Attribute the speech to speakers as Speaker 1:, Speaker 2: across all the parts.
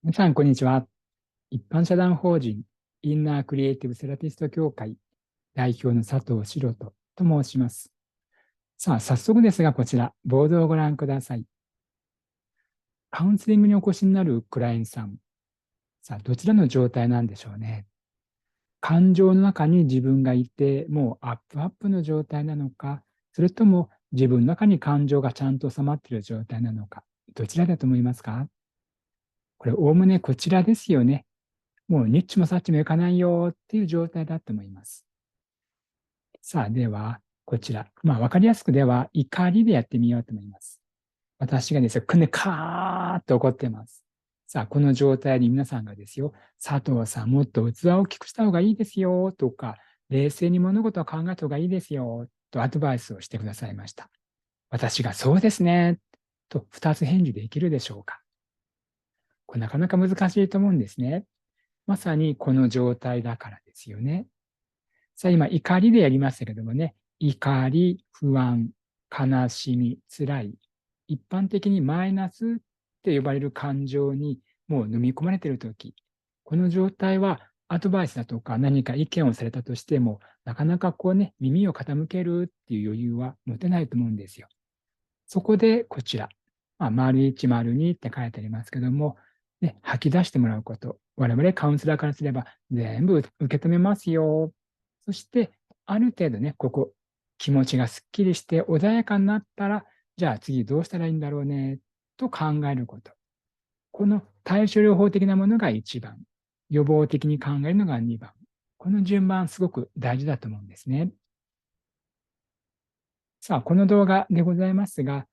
Speaker 1: 皆さん、こんにちは。一般社団法人インナークリエイティブセラピスト協会代表の佐藤志郎と申します。さあ、早速ですが、こちら、ボードをご覧ください。カウンセリングにお越しになるクライアントさん。さあ、どちらの状態なんでしょうね。感情の中に自分がいて、もうアップアップの状態なのか、それとも自分の中に感情がちゃんと収まっている状態なのか、どちらだと思いますか？これ、おおむねこちらですよね。もうニッチもサッチもいかないよっていう状態だと思います。さあ、では、こちら。わかりやすくでは、怒りでやってみようと思います。私がですよ、カーッと怒ってます。さあ、この状態に皆さんがですよ、佐藤さん、もっと器を大きくした方がいいですよとか、冷静に物事を考えた方がいいですよとアドバイスをしてくださいました。私がそうですねと2つ返事できるでしょうか。これなかなか難しいと思うんですね。まさにこの状態だからですよね。さあ、今、怒りでやりましたけどもね、怒り、不安、悲しみ、辛い、一般的にマイナスって呼ばれる感情にもう飲み込まれているとき、この状態はアドバイスだとか何か意見をされたとしても、なかなかこうね、耳を傾けるっていう余裕は持てないと思うんですよ。そこでこちら、丸1、丸2って書いてありますけども、ね、吐き出してもらうこと。我々カウンセラーからすれば全部受け止めますよ。そして、ある程度ね、気持ちがすっきりして穏やかになったら、じゃあ次どうしたらいいんだろうね、と考えること。この対処療法的なものが1番、予防的に考えるのが2番。この順番、すごく大事だと思うんですね。さあ、この動画でございますが、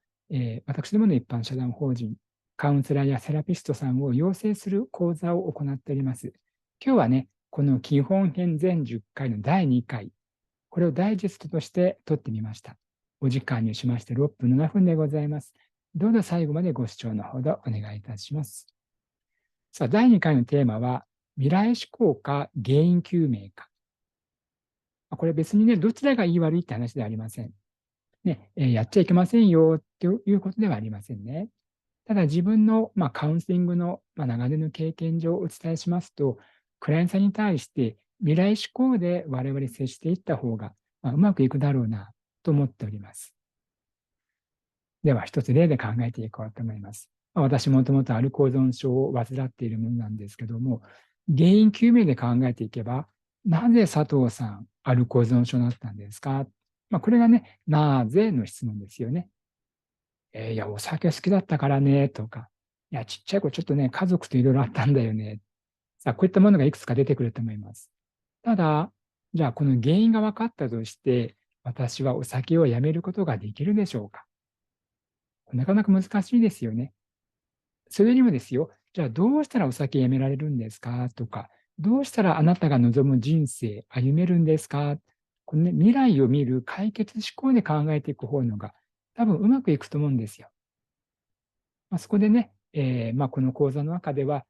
Speaker 1: 私どもの一般社団法人、カウンセラーやセラピストさんを養成する講座を行っております。今日はね、この基本編全10回の第2回、これをダイジェストとして撮ってみました。お時間にしまして6分7分でございます。どうぞ最後までご視聴のほどお願いいたします。さあ、第2回のテーマは、未来思考か原因究明か。これ別にね、どちらがいい悪いって話ではありません。ね、やっちゃいけませんよっていうことではありませんね。ただ自分の、カウンセリングの、長年の経験上お伝えしますと、クライアントさんに対して未来志向で我々接していった方が、うまくいくだろうなと思っております。では一つ例で考えていこうと思います。私もともとアルコール依存症を患っているものなんですけども、原因究明で考えていけば、なぜ佐藤さん、アルコール依存症になったんですか？これがね、なぜの質問ですよね。いや、お酒好きだったからね、とか、いや、ちっちゃい子ちょっとね、家族といろいろあったんだよね。さあ、こういったものがいくつか出てくると思います。ただ、じゃあ、この原因が分かったとして、私はお酒をやめることができるでしょうか？なかなか難しいですよね。それにもですよ、じゃあどうしたらお酒やめられるんですかとか、どうしたらあなたが望む人生歩めるんですか？このね、未来を見る解決思考で考えていく方のが多分うまくいくと思うんですよ。そこでね、この講座の中では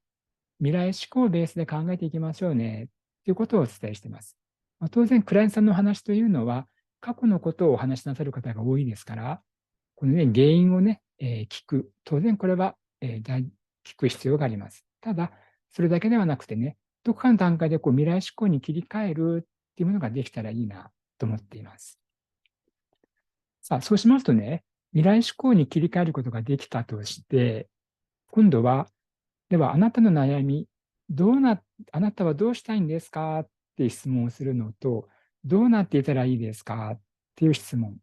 Speaker 1: 未来思考をベースで考えていきましょうねということをお伝えしています。当然、クライアントさんのお話というのは過去のことをお話しなさる方が多いですから、このね、原因をね、聞く。当然これは、聞く必要があります。ただ、それだけではなくてね、どこかの段階で未来志向に切り替えるっていうものができたらいいなと思っています。さあ、そうしますとね、未来志向に切り替えることができたとして、今度は、ではあなたの悩み、あなたはどうしたいんですかっていう質問をするのと、どうなっていたらいいですかっていう質問。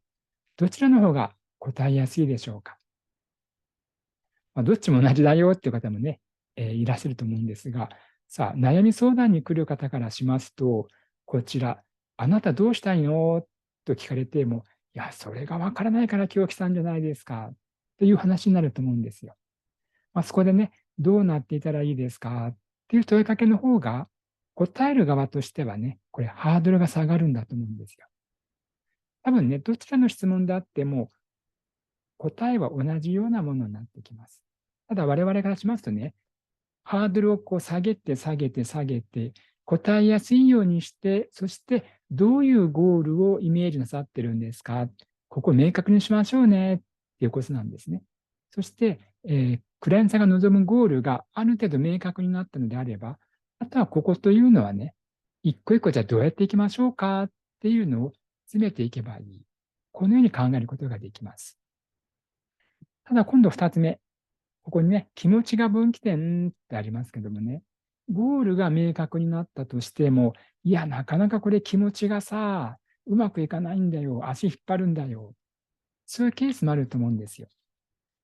Speaker 1: どちらの方が答えやすいでしょうか？どっちも同じだよっていう方もね、いらっしゃると思うんですが、さあ、悩み相談に来る方からしますと、こちら、あなたどうしたいのと聞かれても、いや、それがわからないから今日来たんじゃないですかという話になると思うんですよ。そこでね、どうなっていたらいいですかっていう問いかけの方が、答える側としてはね、これハードルが下がるんだと思うんですよ。多分ね、どちらの質問であっても、答えは同じようなものになってきます。ただ我々からしますとね、ハードルを下げて下げて下げて、答えやすいようにして、そしてどういうゴールをイメージなさってるんですか、ここを明確にしましょうねっていうことなんですね。そして、クライアントさんが望むゴールがある程度明確になったのであれば、あとはここというのはね、一個一個じゃあどうやっていきましょうかっていうのを詰めていけばいい。このように考えることができます。ただ今度二つ目。ここにね、気持ちが分岐点ってありますけどもね、ゴールが明確になったとしても、いや、なかなかこれ気持ちがさ、うまくいかないんだよ。足引っ張るんだよ。そういうケースもあると思うんですよ。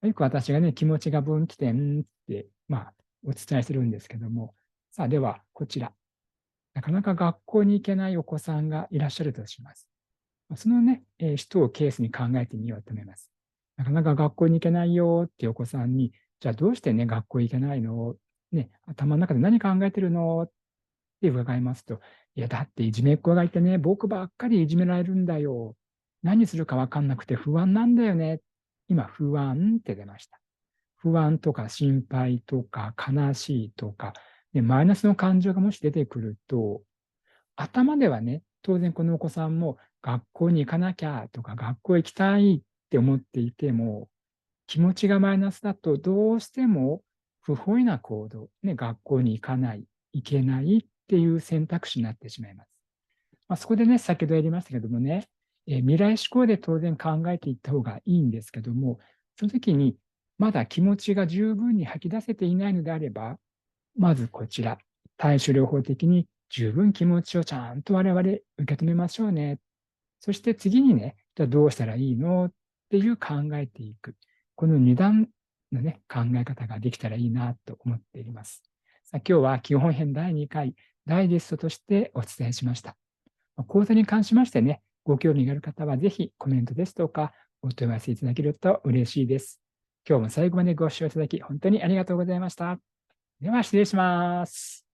Speaker 1: よく私がね、気持ちが分岐点って、お伝えするんですけども、さあ、では、こちら。なかなか学校に行けないお子さんがいらっしゃるとします。そのね、人をケースに考えてみようと思います。なかなか学校に行けないよっていうお子さんに、じゃあどうしてね、学校行けないのね、頭の中で何考えてるのって伺いますと、いや、だっていじめっ子がいてね、僕ばっかりいじめられるんだよ。何するか分かんなくて不安なんだよね。今、不安って出ました。不安とか心配とか悲しいとか、マイナスの感情がもし出てくると、頭ではね、当然このお子さんも学校に行かなきゃとか学校行きたいって思っていても、気持ちがマイナスだとどうしても不本意な行動、ね、学校に行かない、行けないっていう選択肢になってしまいます。そこでね、先ほどやりましたけどもね、未来志向で当然考えていった方がいいんですけども、その時にまだ気持ちが十分に吐き出せていないのであれば、まずこちら、対処療法的に十分気持ちをちゃんと我々受け止めましょうね。そして次にね、じゃあどうしたらいいのっていう考えていく。この二段のね、考え方ができたらいいなと思っています。さあ今日は基本編第2回ダイジェストとしてお伝えしました。講座に関しましてね、ご興味がある方はぜひコメントですとかお問い合わせいただけると嬉しいです。今日も最後までご視聴いただき本当にありがとうございました。では失礼します。